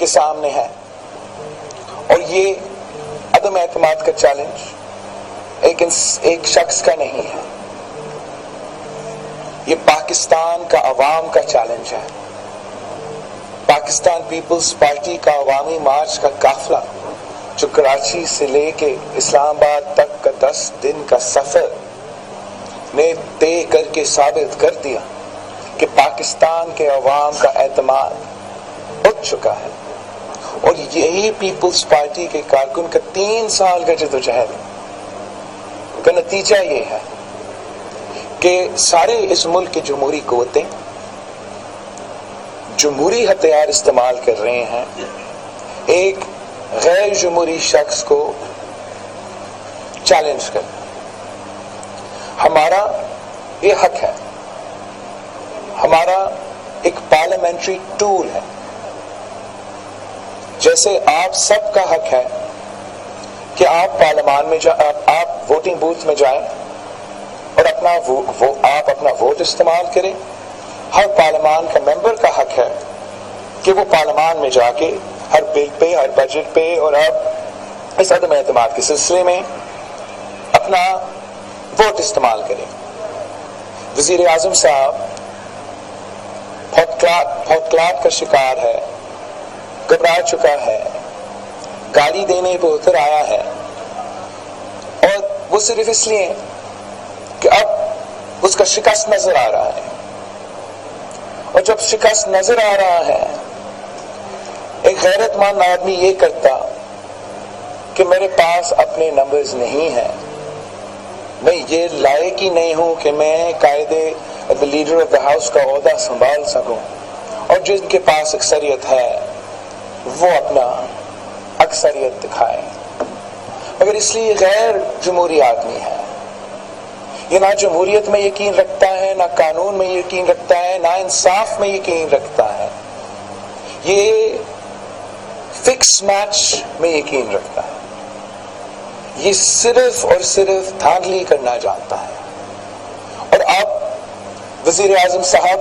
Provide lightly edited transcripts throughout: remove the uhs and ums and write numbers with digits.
کے سامنے ہے، اور یہ عدم اعتماد کا چیلنج ایک شخص کا نہیں ہے، یہ پاکستان کا عوام کا چیلنج ہے۔ پاکستان پیپلز پارٹی کا عوامی مارچ کا قافلہ جو کراچی سے لے کے اسلام آباد تک کا 10 دن کا سفر نے طے کر کے ثابت کر دیا کہ پاکستان کے عوام کا اعتماد اٹھ چکا ہے، اور یہی پیپلز پارٹی کے کارکن کا 3 سال کا جدوجہد کا نتیجہ یہ ہے کہ سارے اس ملک کے جمہوری قوتیں جمہوری ہتھیار استعمال کر رہے ہیں ایک غیر جمہوری شخص کو چیلنج کر۔ ہمارا یہ حق ہے، ہمارا ایک پارلیمنٹری ٹول ہے، جیسے آپ سب کا حق ہے کہ آپ پارلیمان میں آپ ووٹنگ بوتھ میں جائیں اور آپ اپنا ووٹ استعمال کریں۔ ہر پارلیمان کا ممبر کا حق ہے کہ وہ پارلیمان میں جا کے ہر بل پہ، ہر بجٹ پہ، اور اب اس عدم اعتماد کے سلسلے میں اپنا ووٹ استعمال کریں۔ وزیر اعظم صاحب بہت کلاٹ کا شکار ہے، گھبرا چکا ہے، گالی دینے پہ اتر آیا ہے، اور وہ صرف اس لیے کہ اب اس کا شکست نظر آ رہا ہے، اور جب شکست نظر آ رہا ہے ایک غیرت مند آدمی یہ کرتا کہ میرے پاس اپنے نمبرز نہیں ہیں، میں یہ لائق ہی نہیں ہوں کہ میں قائد لیڈر آف دا ہاؤس کا عہدہ سنبھال سکوں، اور جن کے پاس اکثریت ہے وہ اپنا اکثریت دکھائیں، مگر اس لیے غیر جمہوری آدمی ہے، یہ نہ جمہوریت میں یقین رکھتا ہے، نہ قانون میں یقین رکھتا ہے، نہ انصاف میں یقین رکھتا ہے، یہ فکس میچ میں یقین رکھتا ہے، یہ صرف اور صرف دھاندلی کرنا جانتا ہے۔ اور اب وزیر اعظم صاحب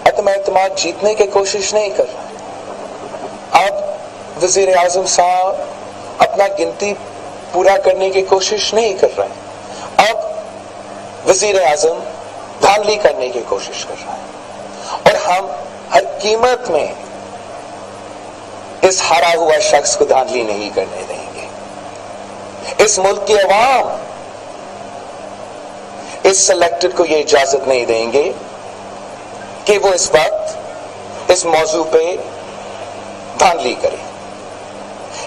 عدم اعتماد جیتنے کی کوشش نہیں کر رہے، اب وزیر اعظم صاحب اپنا گنتی پورا کرنے کی کوشش نہیں کر رہے، اب وزیر اعظم دھاندلی کرنے کی کوشش کر رہا ہے، اور ہم ہر قیمت میں اس ہارا ہوا شخص کو دھاندلی نہیں کرنے دیں گے۔ اس ملک کے عوام اس سلیکٹڈ کو یہ اجازت نہیں دیں گے کہ وہ اس وقت اس موضوع پہ دھاندلی کرے۔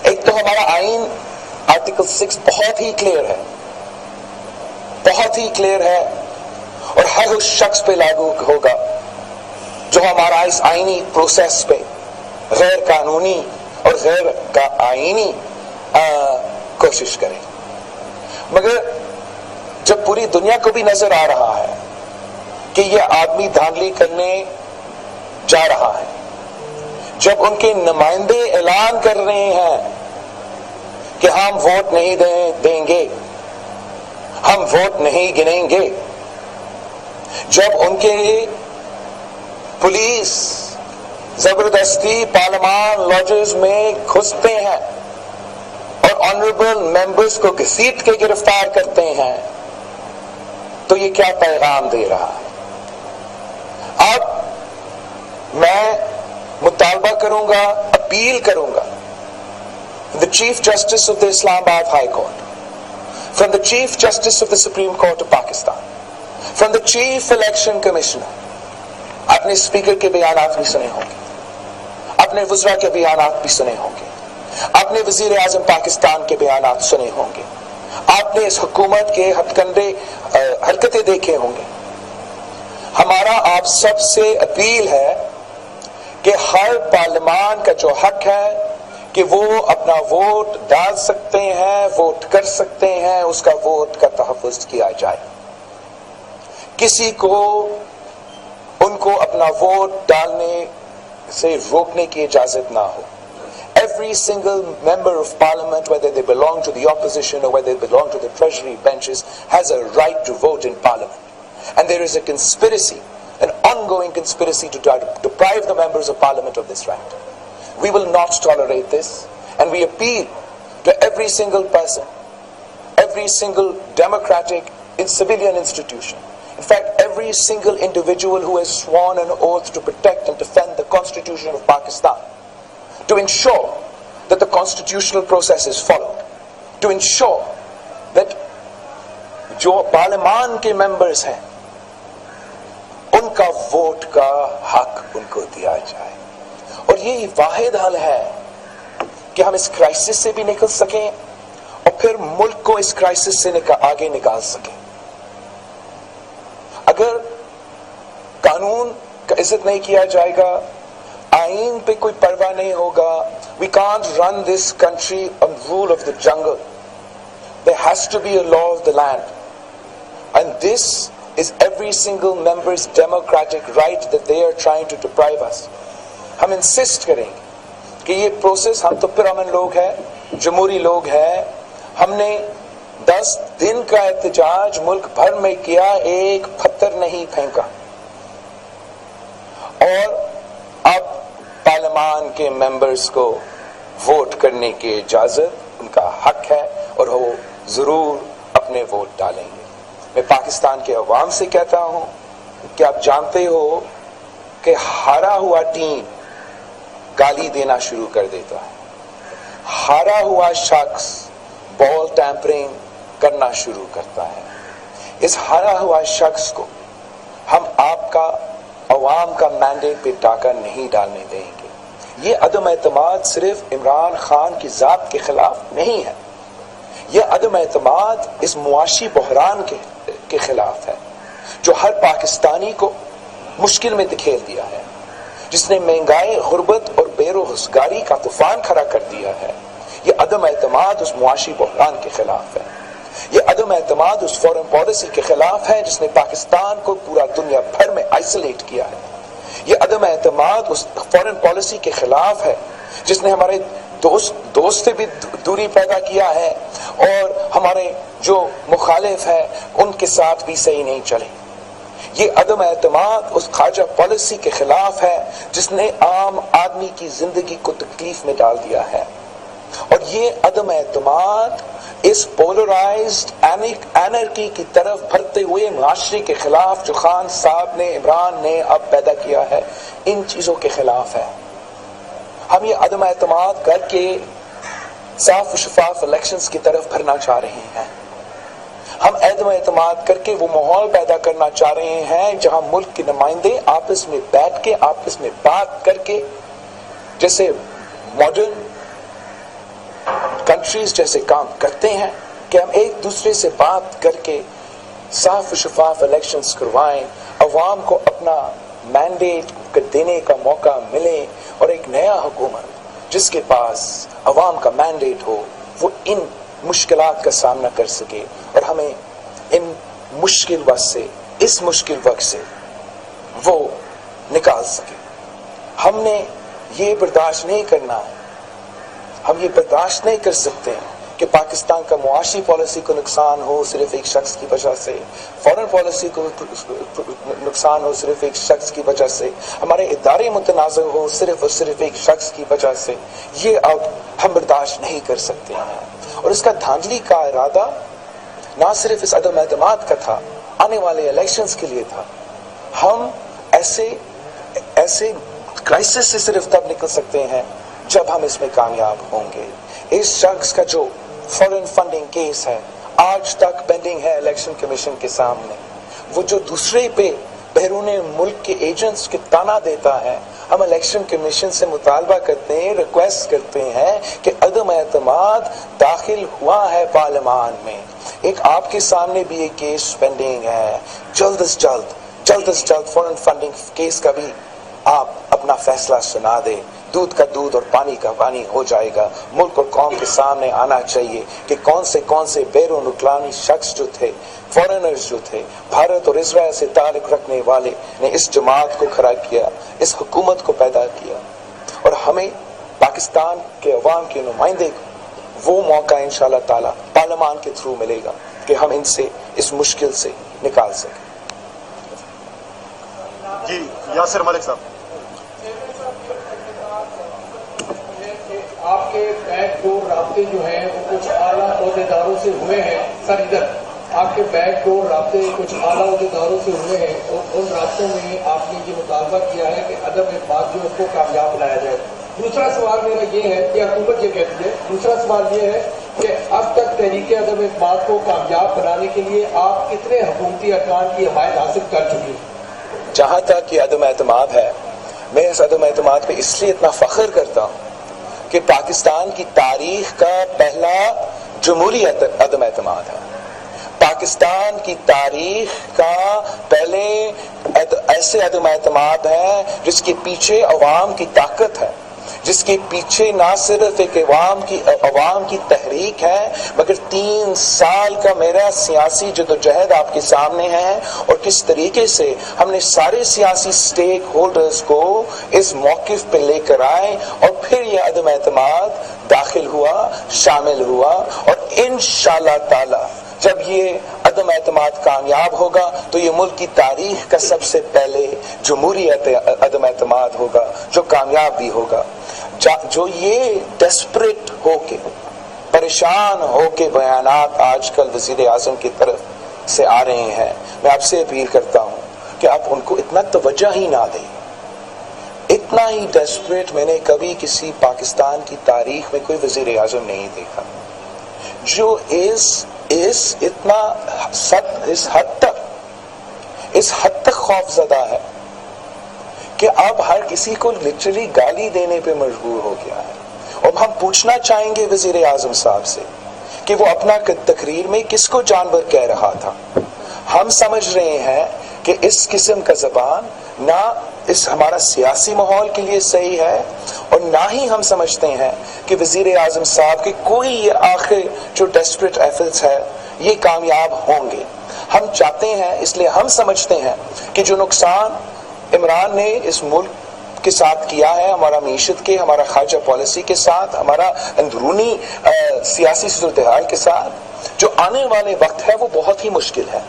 ایک تو ہمارا آئین آرٹیکل 6 بہت ہی کلیئر ہے، بہت ہی کلیئر ہے، اور ہر اس شخص پہ لاگو ہوگا جو ہمارا اس آئینی پروسیس پہ غیر قانونی اور غیر آئینی کوشش کرے۔ مگر جب پوری دنیا کو بھی نظر آ رہا ہے کہ یہ آدمی دھاندلی کرنے جا رہا ہے، جب ان کے نمائندے اعلان کر رہے ہیں کہ ہم ووٹ نہیں دیں گے، ہم ووٹ نہیں گنیں گے، جب ان کے پولیس زبردستی پارلیمان لاجز میں گھستے ہیں اور آنریبل ممبرز کو گھسیٹ کے گرفتار کرتے ہیں، تو یہ کیا پیغام دے رہا ہے؟ اب میں مطالبہ کروں گا، اپیل کروں گا the Chief Justice of the Islamabad High Court, from the Chief Justice of the Supreme Court of Pakistan, from the Chief Election Commissioner، اپنے اسپیکر کے بیانات بھی سنے ہوں گے، اپنے وزراء کے بیانات بھی سنے ہوں گے، اپنے وزیر اعظم پاکستان کے بیانات سنے ہوں گے، آپ نے اس حکومت کے ہتھ کنڈے حرکتیں دیکھے ہوں گے۔ ہمارا آپ سب سے اپیل ہے کہ ہر پارلیمان کا جو حق ہے کہ وہ اپنا ووٹ ڈال سکتے ہیں، ووٹ کر سکتے ہیں، اس کا ووٹ کا تحفظ کیا جائے، کسی کو ان کو اپنا ووٹ ڈالنے سے روکنے کی اجازت نہ ہو۔ Every single member of parliament, whether they belong to the opposition or whether they belong to the treasury benches, has a right to vote in parliament. And there is a conspiracy, an ongoing ongoing conspiracy to try to deprive the members of parliament of this right. We will not tolerate this, and we appeal to every single person, every single democratic civilian institution, in fact every single individual who has sworn an oath to protect and defend the Constitution of Pakistan, to ensure that the constitutional process is followed, to ensure that جو پارلیمان کے members ہیں ان کا vote کا حق ان کو دیا جائے. اور یہی واحد حل ہے کہ ہم اس کرائسس سے بھی نکل سکیں اور پھر ملک کو اس کرائسس سے آگے نکال سکیں. اگر قانون کا عزت نہیں کیا جائے گا، آئین پہ کوئی پرواہ نہیں ہوگا, we can't run this country on rule of the jungle. There has to be a law of the land. And this is every single member's democratic right that they are trying to deprive us. ہم insist کریں گے کہ یہ process, ہم تو پرامن لوگ ہیں، جمہوری لوگ ہیں، ہم نے 10 دن کا احتجاج ملک بھر میں کیا، ایک پتھر نہیں پھینکا. اور اب پارلیمان کے ممبرز کو ووٹ کرنے کی اجازت ان کا حق ہے اور وہ ضرور اپنے ووٹ ڈالیں گے. میں پاکستان کے عوام سے کہتا ہوں کہ آپ جانتے ہو کہ ہارا ہوا ٹیم گالی دینا شروع کر دیتا ہے، ہارا ہوا شخص بال ٹیمپرنگ کرنا شروع کرتا ہے. اس ہارا ہوا شخص کو ہم آپ کا عوام کا مینڈیٹ پہ ڈاکہ نہیں ڈالنے دیں گے. یہ عدم اعتماد صرف عمران خان کی ذات کے خلاف نہیں ہے، یہ عدم اعتماد اس معاشی بحران کے خلاف ہے جو ہر پاکستانی کو مشکل میں دکھیل دیا ہے، جس نے مہنگائی، غربت اور بے روزگاری کا طوفان کھڑا کر دیا ہے. یہ عدم اعتماد اس معاشی بحران کے خلاف ہے. یہ عدم اعتماد اس فورن پالیسی کے خلاف ہے جس نے پاکستان کو پورا دنیا بھر میں آئسولیٹ کیا ہے. یہ عدم اعتماد اس فورن پالیسی کے خلاف ہے جس نے ہمارے دوست سے بھی دوری پیدا کیا ہے اور ہمارے جو مخالف ہیں ان کے ساتھ بھی صحیح نہیں چلے. یہ عدم اعتماد اس خواجہ پالیسی کے خلاف ہے جس نے عام آدمی کی زندگی کو تکلیف میں ڈال دیا ہے. اور یہ عدم اعتماد اس پولرائزڈ اینرکی کی طرف بڑھتے ہوئے معاشرے کے خلاف جو خان صاحب نے، عمران نے اب پیدا کیا ہے، ان چیزوں کے خلاف ہے. ہم یہ عدم اعتماد کر کے صاف و شفاف الیکشنز کی طرف بھرنا چاہ رہے ہیں. ہم عدم اعتماد کر کے وہ ماحول پیدا کرنا چاہ رہے ہیں جہاں ملک کے نمائندے آپس میں بیٹھ کے، آپس میں بات کر کے، جیسے ماڈرن کنٹریز جیسے کام کرتے ہیں، کہ ہم ایک دوسرے سے بات کر کے صاف و شفاف الیکشنز کروائیں، عوام کو اپنا مینڈیٹ دینے کا موقع ملے اور ایک نیا حکومت جس کے پاس عوام کا مینڈیٹ ہو وہ ان مشکلات کا سامنا کر سکے اور ہمیں ان مشکل وقت سے، اس مشکل وقت سے وہ نکال سکے. ہم نے یہ برداشت نہیں کرنا ہے، ہم یہ برداشت نہیں کر سکتے کہ پاکستان کا معاشی پالیسی کو نقصان ہو صرف ایک شخص کی وجہ سے، فورن پالیسی کو نقصان ہو صرف ایک شخص کی وجہ سے، ہمارے ادارے متنازع ہو صرف اور صرف ایک شخص کی وجہ سے. یہ اب ہم برداشت نہیں کر سکتے ہیں. اور اس کا دھاندلی کا ارادہ نہ صرف اس عدم اعتماد کا تھا، آنے والے الیکشنز کے لیے تھا. ہم ایسے کرائسس سے صرف تب نکل سکتے ہیں جب ہم اس میں کامیاب ہوں گے. اس شخص کا جو فورن فنڈنگ کیس ہے آج تک پینڈنگ ہے الیکشن کمیشن کے سامنے، وہ جو دوسرے پہ بیرون ملک کے ایجنٹس کے تانا دیتا ہے، ہم الیکشن کمیشن سے مطالبہ کرتے ہیں، ریکویسٹ کرتے ہیں کہ عدم اعتماد داخل ہوا ہے پارلیمان میں. ایک آپ کے سامنے بھی ایک کیس پینڈنگ ہے، جلد از جلد فورن فنڈنگ کیس کا بھی آپ اپنا فیصلہ سنا دیں. دودھ کا دودھ اور پانی کا پانی ہو جائے گا. ملک اور قوم کے سامنے آنا چاہیے کہ کون سے بیرون ملکی شخص جو تھے، فورنرز جو تھے، بھارت اور اسرائیل سے تعلق رکھنے والے نے اس جماعت کو کھڑا کیا، اس حکومت کو پیدا کیا. اور ہمیں پاکستان کے عوام کے نمائندے کو وہ موقع انشاءاللہ تعالی پارلیمان کے تھرو ملے گا کہ ہم ان سے اس مشکل سے نکال سکیں. جی یاسر ملک صاحب. آپ کے بیک ڈور رابطے جو ہیں وہ کچھ اعلیٰ عہدیداروں سے ہوئے ہیں. سر ادھر آپ کے بیک ڈور رابطے کچھ اعلیٰ عہدیداروں سے ہوئے ہیں اور ان رابطوں میں آپ نے یہ مطالبہ کیا ہے کہ عدم اعتماد جو ہے اس کو کامیاب بنایا جائے. دوسرا سوال میرا یہ ہے کہ حکومت یہ کہتی ہے، دوسرا سوال یہ ہے کہ اب تک تحریک عدم اعتماد کو کامیاب بنانے کے لیے آپ کتنے حکومتی ارکان کی حمایت حاصل کر چکی ہیں؟ جہاں تک یہ عدم اعتماد ہے، میں اس عدم اعتماد پہ اس لیے اتنا فخر کرتا ہوں کہ پاکستان کی تاریخ کا پہلا جمہوری عدم اعتماد ہے. پاکستان کی تاریخ کا پہلے ایسے عدم اعتماد ہے جس کے پیچھے عوام کی طاقت ہے، جس کے پیچھے نہ صرف ایک عوام کی تحریک ہے، مگر 3 سال کا میرا سیاسی جدوجہد آپ کے سامنے ہے، اور کس طریقے سے ہم نے سارے سیاسی سٹیک ہولڈرز کو اس موقف پہ لے کر آئے، اور پھر یہ عدم اعتماد داخل ہوا، شامل ہوا، اور انشاءاللہ تعالی جب یہ عدم اعتماد کامیاب ہوگا تو یہ ملک کی تاریخ کا سب سے پہلے جمہوری عدم اعتماد ہوگا جو کامیاب بھی ہوگا. جو یہ ڈیسپریٹ ہو کے، پریشان ہو کے بیانات آج کل وزیر اعظم کی طرف سے آ رہے ہیں، میں آپ سے اپیل کرتا ہوں کہ آپ ان کو اتنا توجہ ہی نہ دیں. اتنا ہی ڈیسپریٹ میں نے کبھی کسی پاکستان کی تاریخ میں کوئی وزیر اعظم نہیں دیکھا جو اس حد تک خوف زدہ ہے کہ اب ہر کسی کو لٹرلی گالی دینے پہ مجبور ہو گیا ہے. اب ہم پوچھنا چاہیں گے وزیر اعظم صاحب سے کہ وہ اپنا تقریر میں کس کو جانور کہہ رہا تھا. ہم سمجھ رہے ہیں کہ اس قسم کا زبان نہ اس ہمارا سیاسی ماحول کے لیے صحیح ہے، اور نہ ہی ہم سمجھتے ہیں کہ وزیر اعظم صاحب کے کوئی یہ آخر جو ڈیسپریٹ ایفرٹس ہے یہ کامیاب ہوں گے. ہم چاہتے ہیں، اس لیے ہم سمجھتے ہیں کہ جو نقصان عمران نے اس ملک کے ساتھ کیا ہے، ہمارا معیشت کے، ہمارا خارجہ پالیسی کے ساتھ، ہمارا اندرونی سیاسی صورتحال کے ساتھ، جو آنے والے وقت ہے وہ بہت ہی مشکل ہے.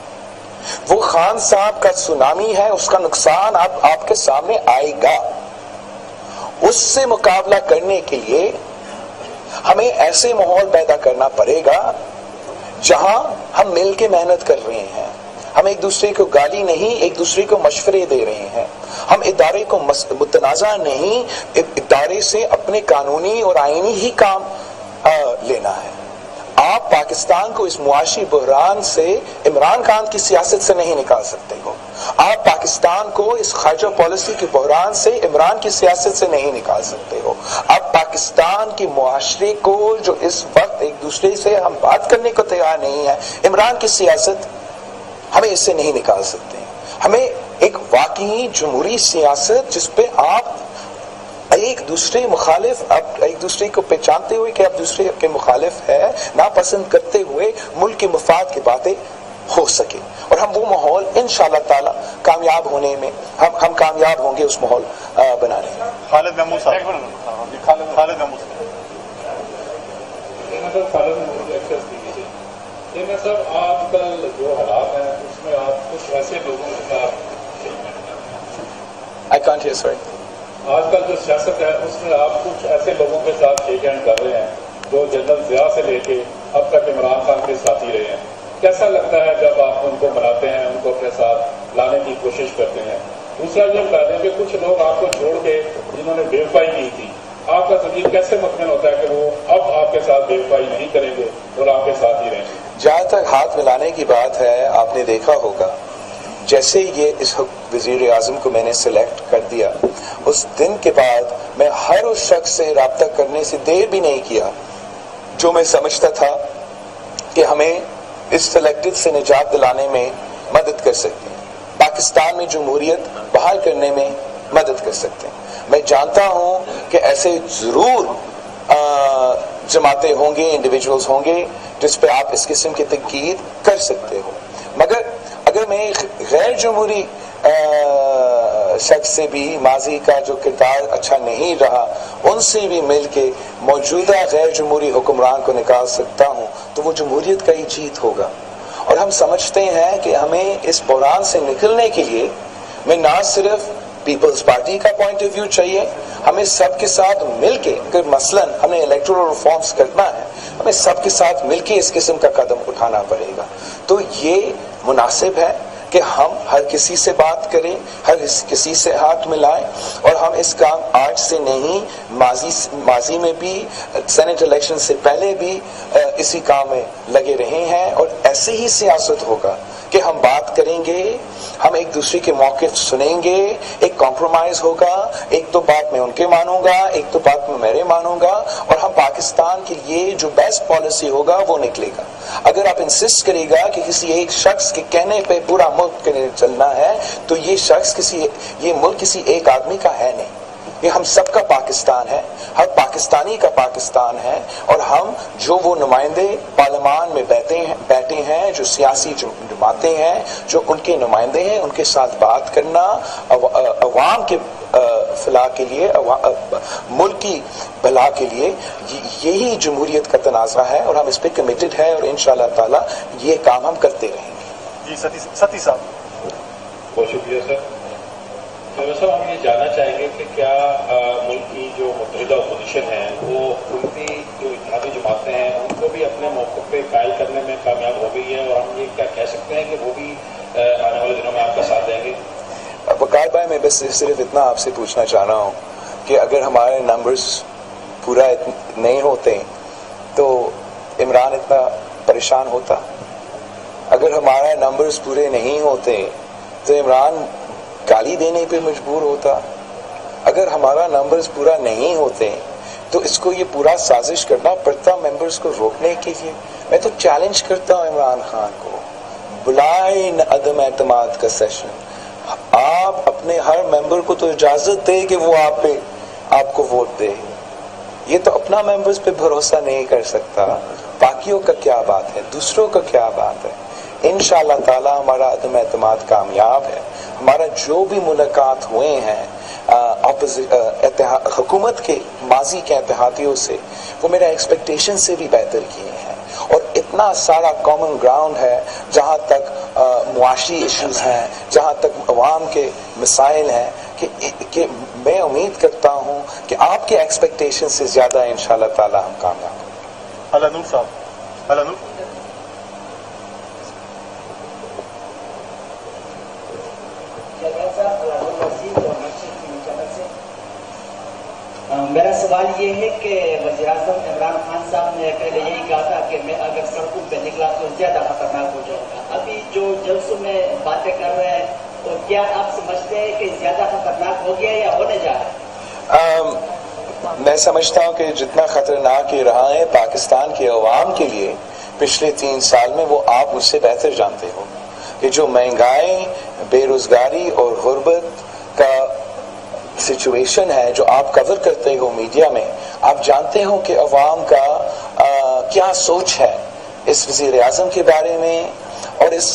وہ خان صاحب کا سونامی ہے، اس کا نقصان آپ کے سامنے آئے گا. اس سے مقابلہ کرنے کے لیے ہمیں ایسے ماحول پیدا کرنا پڑے گا جہاں ہم مل کے محنت کر رہے ہیں، ہم ایک دوسرے کو گالی نہیں، ایک دوسرے کو مشورے دے رہے ہیں، ہم ادارے کو متنازع نہیں، ادارے سے اپنے قانونی اور آئینی ہی کام لینا ہے. آپ پاکستان کو اس معاشی بحران سے عمران خان کی سیاست سے نہیں نکال سکتے ہو. آپ پاکستان کو اس خارجہ پالیسی کے بحران سے عمران کی سیاست سے نہیں نکال سکتے ہو. آپ پاکستان کے معاشرے کو جو اس وقت ایک دوسرے سے ہم بات کرنے کو تیار نہیں ہے، عمران کی سیاست ہمیں اس سے نہیں نکال سکتے. ہمیں ایک واقعی جمہوری سیاست جس پہ آپ ایک دوسرے مخالف، آپ ایک دوسرے کو پہچانتے ہوئے کہ آپ دوسرے کے مخالف ہے، ناپسند کرتے ہوئے ملک کے مفاد کی باتیں ہو سکے، اور ہم وہ ماحول انشاءاللہ تعالی کامیاب ہونے میں ہم کامیاب ہوں گے اس ماحول بنانے میں. خالد محمود صاحب. خالد محمود صاحب، آج کل جو حالات ہیں اس میں آپ کچھ ایسے لوگوں کے ساتھ آج کل جو سیاست ہے اس میں آپ کچھ ایسے لوگوں کے ساتھ شیک ہینڈ کر رہے ہیں جو جنرل ضیاء سے لے کے اب تک عمران خان کے ساتھی رہے ہیں. کیسا لگتا ہے جب آپ ان کو مناتے ہیں، ان کو اپنے ساتھ لانے کی کوشش کرتے ہیں؟ دوسرا یہ بتا دیں کہ کچھ لوگ آپ کو چھوڑ کے جنہوں نے بے وفائی کی تھی، آپ کا ضمیر کیسے مطمئن ہوتا ہے کہ وہ اب آپ کے ساتھ بے وفائی نہیں کریں گے اور آپ کے ساتھ ہی رہیں گے؟ جہاں تک ہاتھ ملانے کی بات ہے، آپ نے دیکھا ہوگا جیسے یہ اس وزیر اعظم کو میں نے سلیکٹ کر دیا، اس دن کے بعد میں ہر اس شخص سے رابطہ کرنے سے دیر بھی نہیں کیا جو میں سمجھتا تھا کہ ہمیں اس سلیکٹڈ سے نجات دلانے میں مدد کر سکتے ہیں، پاکستان میں جمہوریت بحال کرنے میں مدد کر سکتے ہیں. میں جانتا ہوں کہ ایسے ضرور جماعتیں ہوں گے، انڈیویجولز ہوں گے جس پہ آپ اس قسم کی تنقید کر سکتے ہو، مگر اگر میں غیر جمہوری شخص سے بھی ماضی کا جو کردار اچھا نہیں رہا ان سے بھی مل کے موجودہ غیر جمہوری حکمران کو نکال سکتا ہوں تو وہ جمہوریت کا ہی جیت ہوگا. اور ہم سمجھتے ہیں کہ ہمیں اس بحران سے نکلنے کے لیے میں نہ صرف پیپلز پارٹی کا پوائنٹ آف ویو چاہیے. ہمیں سب کے ساتھ مل کے، اگر مثلاً ہمیں الیکٹورل ریفارمز کرنا ہے، ہمیں سب کے ساتھ مل کے اس قسم کا قدم اٹھانا پڑے گا. تو یہ مناسب ہے کہ ہم ہر کسی سے بات کریں، ہر کسی سے ہاتھ ملائیں، اور ہم اس کام آج سے نہیں، ماضی میں بھی، سینٹ الیکشن سے پہلے بھی اسی کام میں لگے رہے ہیں. اور ایسے ہی سیاست ہوگا کہ ہم بات کریں گے، ہم ایک دوسرے کے موقف سنیں گے، ایک کمپرومائز ہوگا، ایک تو بات میں ان کے مانوں گا، ایک تو بات میں میرے مانوں گا، اور ہم پاکستان کے لیے جو بیسٹ پالیسی ہوگا وہ نکلے گا. اگر آپ انسسٹ کرے گا کہ کسی ایک شخص کے کہنے پہ پورا ملک چلنا ہے، تو یہ ملک کسی ایک آدمی کا ہے نہیں، یہ ہم سب کا پاکستان ہے، ہر پاکستانی کا پاکستان ہے. اور ہم جو وہ نمائندے پارلیمان میں بیٹھے ہیں، جو سیاسی جماعتیں ہیں، جو ان کے نمائندے ہیں، ان کے ساتھ بات کرنا عوام کے فلاح کے لیے، ملک کی بھلا کے لیے، یہی جمہوریت کا تنازع ہے، اور ہم اس پہ کمیٹڈ ہیں، اور انشاءاللہ تعالی یہ کام ہم کرتے رہیں گے. جی ستی صاحب. بہت شکریہ سر. صاحب ہم یہ جاننا چاہیں گے کہ کیا ملک کی جو متحدہ اپوزیشن ہے وہ ان کی جو اتحادی جماعتیں ہیں ان کو بھی اپنے موقف پہ قائل کرنے میں کامیاب ہو گئی ہے، اور ہم یہ کیا کہہ سکتے ہیں کہ وہ بھی آنے والے دنوں میں آپ کا ساتھ دیں گے؟ وقار بھائی، میں بس صرف اتنا آپ سے پوچھنا چاہ رہا ہوں کہ اگر ہمارے نمبرز پورا نہیں ہوتے تو عمران اتنا پریشان ہوتا؟ اگر ہمارے نمبرز پورے نہیں ہوتے تو عمران گالی دینے پہ مجبور ہوتا؟ اگر ہمارا نمبرز پورا نہیں ہوتے تو اس کو یہ پورا سازش کرنا پڑتا ممبرز کو روکنے کے لیے. میں تو چیلنج کرتا ہوں عمران خان کو، بلائیں عدم اعتماد کا سیشن. آپ اپنے ہر ممبر کو تو اجازت دے کہ وہ آپ کو ووٹ دے. یہ تو اپنا ممبرز پہ بھروسہ نہیں کر سکتا، باقیوں کا کیا بات ہے، دوسروں کا کیا بات ہے. انشاءاللہ تعالی ہمارا عدم اعتماد کامیاب ہے. ہمارا جو بھی ملاقات ہوئے ہیں حکومت کے ماضی کے اتحادیوں سے، وہ میرا ایکسپیکٹیشن سے بھی بہتر کیے ہیں. اور اتنا سارا کامن گراؤنڈ ہے، جہاں تک معاشی ایشوز ہیں، جہاں تک عوام کے مسائل ہیں، کہ میں امید کرتا ہوں کہ آپ کے ایکسپیکٹیشن سے زیادہ انشاءاللہ تعالی ہم کامیاب ہوں. علانور صاحب. علانور. میرا سوال یہ ہے کہ وزیر اعظم عمران خان صاحب نے پہلے یہی کہا تھا کہ میں اگر سڑکوں پہ نکلا تو زیادہ خطرناک ہو جاؤں گا. ابھی جو جلسوں میں باتیں کر رہے ہیں تو کیا آپ سمجھتے ہیں کہ زیادہ خطرناک ہو گیا یا ہونے جا رہا ہے؟ میں سمجھتا ہوں کہ جتنا خطرناک یہ رہا ہے پاکستان کے عوام کے لیے پچھلے 3 سال میں، وہ آپ مجھ سے بہتر جانتے ہو کہ جو مہنگائی، بے روزگاری اور غربت کا سچویشن ہے جو آپ کور کرتے ہو میڈیا میں، آپ جانتے ہو کہ عوام کا کیا سوچ ہے اس وزیر اعظم کے بارے میں اور اس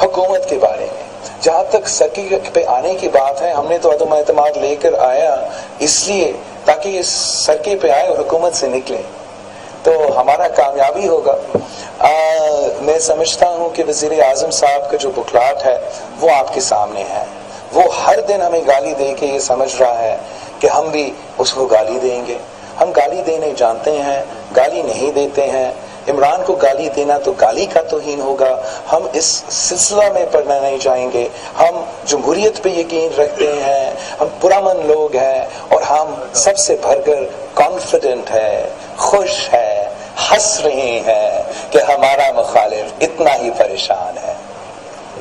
حکومت کے بارے میں. جہاں تک سرکے پہ آنے کی بات ہے، ہم نے تو عدم اعتماد لے کر آیا اس لیے تاکہ یہ سرکے پہ آئے اور حکومت سے نکلے، تو ہمارا کامیابی ہوگا. میں سمجھتا ہوں کہ وزیر اعظم صاحب کا جو بکلاٹ ہے وہ آپ کے سامنے ہے. وہ ہر دن ہمیں گالی دے کے یہ سمجھ رہا ہے کہ ہم بھی اس کو گالی دیں گے. ہم گالی دینے جانتے ہیں، گالی نہیں دیتے ہیں. عمران کو گالی دینا تو گالی کا توہین ہوگا. ہم اس سلسلہ میں پڑھنا نہیں چاہیں گے. ہم جمہوریت پہ یقین رکھتے ہیں، ہم پرامن لوگ ہیں، اور ہم سب سے بھر کر کانفیڈنٹ ہے، خوش ہے، ہنس رہے ہیں کہ ہمارا مخالف اتنا ہی پریشان ہے.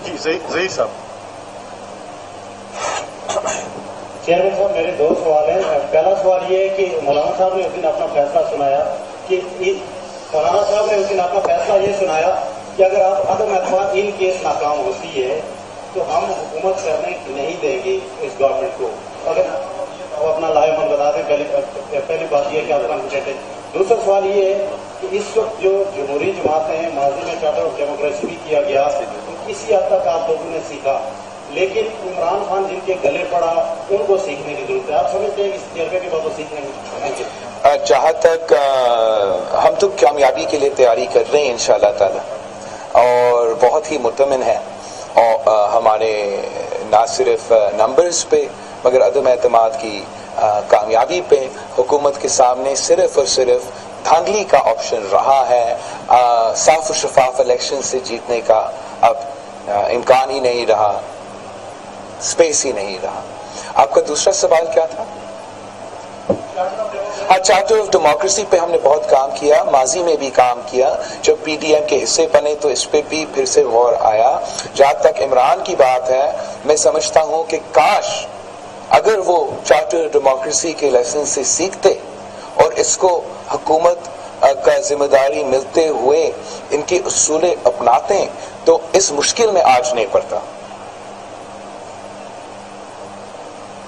جی ظہیر صاحب. چیئرمین صاحب، میرے 2 سوال ہیں. پہلا سوال یہ ہے کہ مولانا صاحب نے اس دن اپنا فیصلہ سنایا کہ اگر آپ عدم اعتماد ان کیس ناکام ہوتی ہے تو ہم حکومت کرنے نہیں دیں گے اس گورنمنٹ کو. اگر آپ اپنا لائے من بتا دیں. پہلی بات یہ کہ آپ کہتے ہیں. دوسرا سوال یہ ہے کہ اس وقت جو جمہوری جماعتیں ہیں، ماضی میں چارٹر آف ڈیموکریسی بھی کیا گیا، کسی حد تک آپ لوگوں نے سیکھا، لیکن عمران خان جن کے گلے پڑا ان کو سیکھنے کی ضرورت ہے. آپ سمجھتے ہیں کہ اس تجربے کے بعد وہ سیکھنے کی؟ جہاں تک ہم تو کامیابی کے لیے تیاری کر رہے ہیں انشاءاللہ تعالی، اور بہت ہی مطمئن ہیں اور ہمارے نہ صرف نمبرز پہ مگر عدم اعتماد کی کامیابی پہ حکومت کے سامنے صرف اور صرف دھاندلی کا آپشن رہا ہے. صاف و شفاف الیکشن سے جیتنے کا اب امکان ہی نہیں رہا، اسپیس ہی نہیں رہا. آپ کا دوسرا سوال کیا تھا؟ ہاں، چارٹر آف ڈیموکریسی پہ ہم نے بہت کام کیا، ماضی میں بھی کام کیا. جب پی ڈی ایم کے حصے بنے تو اس پہ بھی پھر سے غور آیا. جہاں تک عمران کی بات ہے، میں سمجھتا ہوں کہ کاش اگر وہ چارٹر ڈیموکریسی کے لیسن سے سیکھتے اور اس کو حکومت کا ذمہ داری ملتے ہوئے ان کے اصول اپناتے تو اس مشکل میں آج نہیں پڑتا.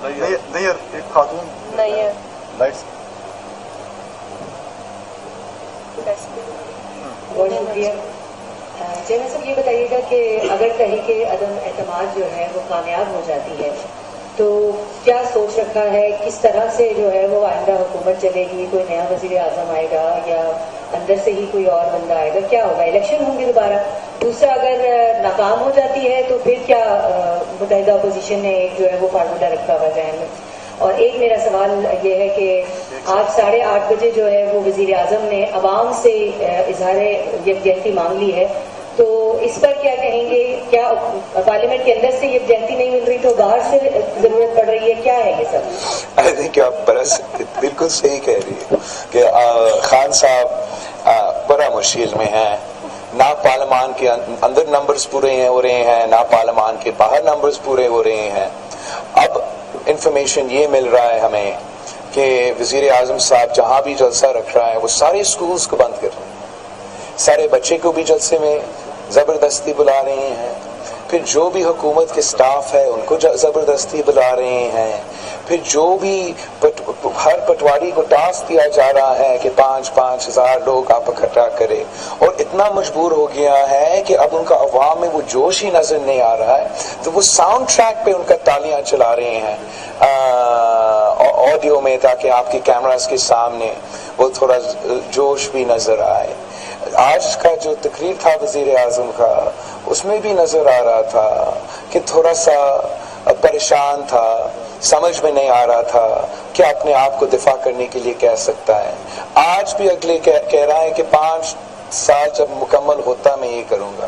نہیں ایک خاتون لائٹس. بہت شکریہ. چیئرمین صاحب یہ بتائیے گا کہ اگر تحریک عدم اعتماد جو ہے وہ کامیاب ہو جاتی ہے تو کیا سوچ رکھا ہے، کس طرح سے جو ہے وہ آئندہ حکومت چلے گی؟ کوئی نیا وزیر اعظم آئے گا یا اندر سے ہی کوئی اور بندہ آئے گا؟ کیا ہوگا؟ الیکشن ہوں گے دوبارہ؟ دوسرا، اگر ناکام ہو جاتی ہے تو پھر کیا متحدہ اپوزیشن نے جو ہے وہ فارمولہ رکھا ہوا ذہن میں؟ اور ایک میرا سوال یہ ہے کہ آج 8:30 بجے جو ہے وہ وزیر اعظم نے عوام سے اظہار یکجہتی مانگ لی ہے، تو اس پر کیا کہیں گے؟ کیا پارلیمنٹ کے اندر سے یکجہتی نہیں مل رہی تو باہر سے ضرورت پڑ رہی ہے؟ کیا ہے یہ سب؟ I think آپ بالکل صحیح کہہ رہی ہے کہ خان صاحب بڑا مشکل میں ہیں. نہ پارلیمان کے اندر نمبرز پورے ہو رہے ہیں، نہ پارلیمان کے باہر نمبرز پورے ہو رہے ہیں. اب انفارمیشن یہ مل رہا ہے ہمیں کہ وزیر اعظم صاحب جہاں بھی جلسہ رکھ رہا ہے وہ سارے اسکولز کو بند کر رہے ہیں، سارے بچے کو بھی جلسے میں زبردستی بلا رہے ہیں. پھر جو بھی حکومت کے سٹاف ہے ان کو زبردستی بلا رہے ہیں. پھر جو بھی ہر پٹواری کو ٹاسک دیا جا رہا ہے کہ 5-5 ہزار لوگ آپ اکٹھا کرے، اور اتنا مجبور ہو گیا ہے کہ اب ان کا عوام میں وہ جوش ہی نظر نہیں آ رہا ہے. تو وہ ساؤنڈ ٹریک پہ ان کا تالیاں چلا رہے ہیں آڈیو میں، تاکہ آپ کے کیمراز کے سامنے وہ تھوڑا جوش بھی نظر آئے. آج کا جو تقریر تھا وزیر اعظم کا، اس میں بھی نظر آ رہا تھا کہ تھوڑا سا پریشان تھا، سمجھ میں نہیں آ رہا تھا کہ اپنے آپ کو دفاع کرنے کے لیے کہہ سکتا ہے. آج بھی اگلے کہہ رہا ہے کہ 5 سال جب مکمل ہوتا میں یہ کروں گا.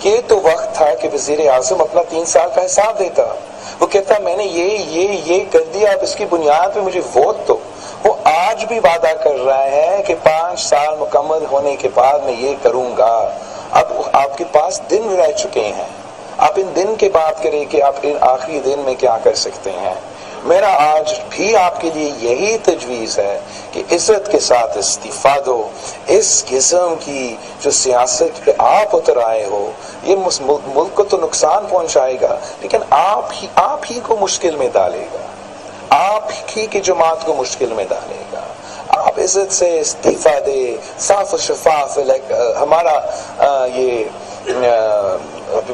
یہ تو وقت تھا کہ وزیر اعظم اپنا 3 سال کا حساب دیتا. وہ کہتا میں نے یہ کر دیا، اب اس کی بنیاد پہ مجھے ووٹ دو. وہ آج بھی وعدہ کر رہا ہے کہ 5 سال مکمل ہونے کے بعد میں یہ کروں گا. اب آپ کے پاس دن رہ چکے ہیں، آپ ان دن کی بات کریں کہ آپ ان آخری دن میں کیا کر سکتے ہیں. میرا آج بھی آپ کے لیے یہی تجویز ہے کہ عزت کے ساتھ استعفیٰ دو. اس قسم کی جو سیاست پہ آپ اتر آئے ہو یہ ملک کو تو نقصان پہنچائے گا، لیکن آپ ہی کو مشکل میں ڈالے گا، آپ ہی کی جماعت کو مشکل میں ڈالے گا. آپ عزت سے استعفیٰ دے. صاف و شفاف ہمارا یہ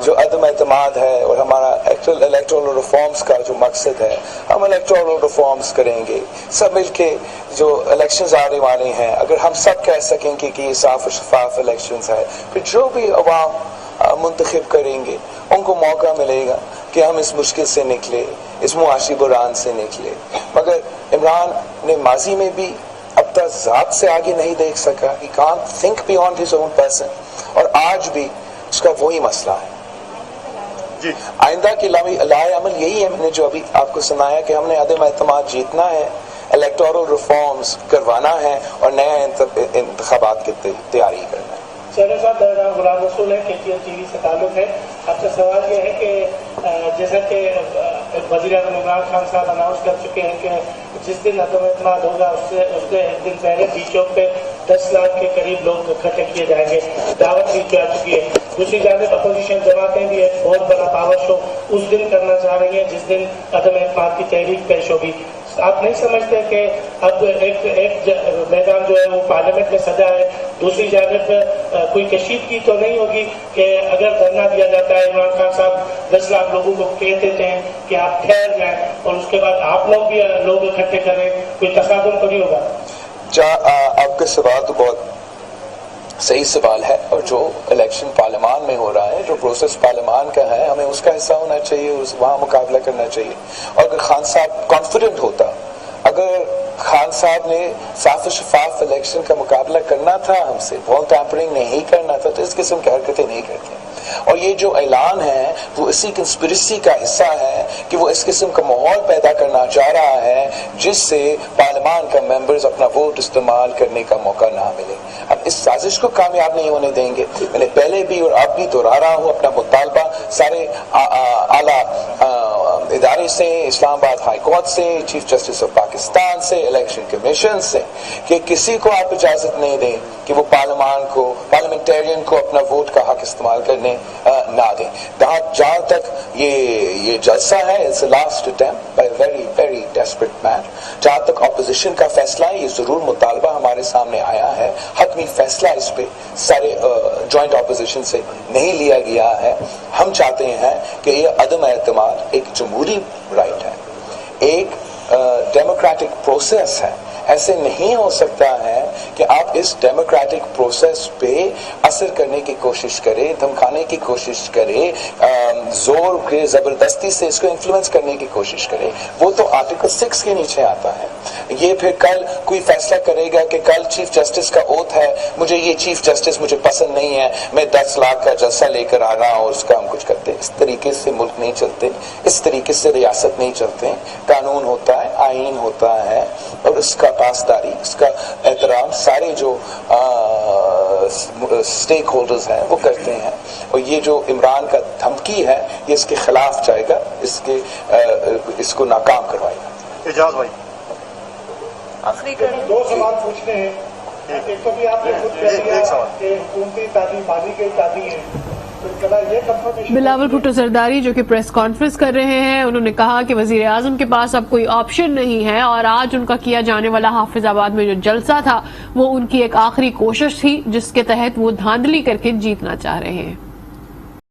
جو عدم اعتماد ہے اور ہمارا الیکٹورل ریفارمز کا جو مقصد ہے، ہم الیکٹورل ریفارمز کریں گے سب مل کے. جو الیکشنز آنے والے ہیں اگر ہم سب کہہ سکیں کہ یہ صاف و شفاف الیکشنز ہے، پھر جو بھی عوام منتخب کریں گے ان کو موقع ملے گا کہ ہم اس مشکل سے نکلے، اس معاشی بحران سے نکلے. مگر عمران نے ماضی میں بھی اب تک ذات سے آگے نہیں دیکھ سکا. He can't think beyond his own person. اور آج بھی اس کا وہی مسئلہ ہے. جی آئندہ کے لائے عمل یہی ہے، میں نے جو ابھی آپ کو سنایا کہ ہم نے عدم اعتماد جیتنا ہے، الیکٹورل ریفارمز کروانا ہے اور نیا انتخابات کی تیاری کرنا ہے. چیئرمین صاحب، میرا نام غلام رسول ہے، KTN TV سے تعلق ہے. آپ سے سوال یہ ہے کہ جیسا کہ وزیر اعظم عمران خان صاحب اناؤنس کر چکے ہیں کہ جس دن عدم اعتماد ہوگا اس سے ایک دن پہلے ڈی چوک پہ 10 لاکھ کے قریب لوگ اکٹھے کیے جائیں گے. دعوت دی جا چکی ہے. دوسری جانب اپوزیشن جماعتیں بھی ایک بہت بڑا پاور شو اس دن کرنا چاہ رہی ہیں جس دن عدم اعتماد کی تحریک پیش ہوگی. آپ نہیں سمجھتے کہ اب ایک میدان جو ہے وہ پارلیمنٹ میں سجا ہے، دوسری جانب کوئی کشیدگی تو نہیں ہوگی کہ اگر دھرنا دیا جاتا ہے، عمران خان صاحب 10 لاکھ لوگوں کو کہہ دیتے ہیں کہ آپ ٹھہر جائیں اور اس کے بعد آپ لوگ بھی لوگ اکٹھے کریں، کوئی تصادم تو نہیں ہوگا؟ آپ کا سوال تو بہت صحیح سوال ہے، اور جو الیکشن پارلیمان میں ہو رہا ہے، جو پروسیس پارلیمان کا ہے، ہمیں اس کا حصہ ہونا چاہیے، وہاں مقابلہ کرنا چاہیے. اور اگر خان صاحب کانفیڈنٹ ہوتا، اگر خان صاحب نے صاف و شفاف الیکشن کا مقابلہ کرنا تھا، ہم سے وال ٹیمپرنگ نہیں کرنا تھا، تو اس قسم کی حرکتیں نہیں کرتے. اور یہ جو اعلان ہے وہ اسی کنسپریسی کا حصہ ہے کہ وہ اس قسم کا ماحول پیدا کرنا چاہ رہا ہے جس سے پارلیمان کا ممبرز اپنا ووٹ استعمال کرنے کا موقع نہ ملے. اب اس سازش کو کامیاب نہیں ہونے دیں گے. میں نے پہلے بھی اور اب بھی دہرا رہا ہوں اپنا مطالبہ سارے اعلیٰ ادارے سے، اسلام آباد ہائی کورٹ سے، چیف جسٹس آف پاکستان سے، الیکشن کمیشن سے، کہ کسی کو آپ اجازت نہیں دیں کہ وہ پارلیمنٹیرین کو اپنا ووٹ کا حق استعمال کرنے نہ دیں. جہاں تک یہ جلسہ ہے، it's last attempt by very very desperate man. جہاں تک اپوزیشن کا فیصلہ ہے، یہ ضرور مطالبہ ہمارے سامنے آیا ہے، حتمی فیصلہ اس پہ سارے جوائنٹ اپوزیشن سے نہیں لیا گیا ہے. ہم چاہتے ہیں کہ یہ عدم اعتماد ایک جمہوری رائٹ ہے، ایک ڈیموکریٹک پروسیس ہے. ایسے نہیں ہو سکتا ہے کہ آپ اس ڈیموکریٹک پروسیس پہ اثر کرنے کی کوشش کریں، دھمکانے کی کوشش کریں، زور کے زبردستی سے اس کو انفلوئنس کرنے کی کوشش کریں. وہ تو آرٹیکل 6 کے نیچے آتا ہے. یہ پھر کل کوئی فیصلہ کرے گا کہ کل چیف جسٹس کا اوتھ ہے، مجھے یہ چیف جسٹس مجھے پسند نہیں ہے، میں 10 لاکھ کا جلسہ لے کر آ رہا ہوں اور اس کا ہم کچھ کرتے. اس طریقے سے ملک نہیں چلتے، اس طریقے سے ریاست نہیں چلتے. قانون ہوتا ہے، آئین ہوتا ہے، اور اس کا پاسداری، اس کا احترام سارے جو اسٹیک ہولڈرز ہیں وہ کرتے ہیں. اور یہ جو عمران کا دھمکی ہے یہ اس کے خلاف جائے گا، اس کو ناکام کروائے گا. اعجاز بھائی آخری دو سوال پوچھنے ہیں. ایک تو بھی آپ نے خود کہہ دیا کہ حکومتی تعلیم بازی کے تعلیم ہے. بلاول بھٹو زرداری جو کہ پریس کانفرنس کر رہے ہیں، انہوں نے کہا کہ وزیر اعظم کے پاس اب کوئی آپشن نہیں ہے، اور آج ان کا کیا جانے والا حافظ آباد میں جو جلسہ تھا وہ ان کی ایک آخری کوشش تھی جس کے تحت وہ دھاندلی کر کے جیتنا چاہ رہے ہیں.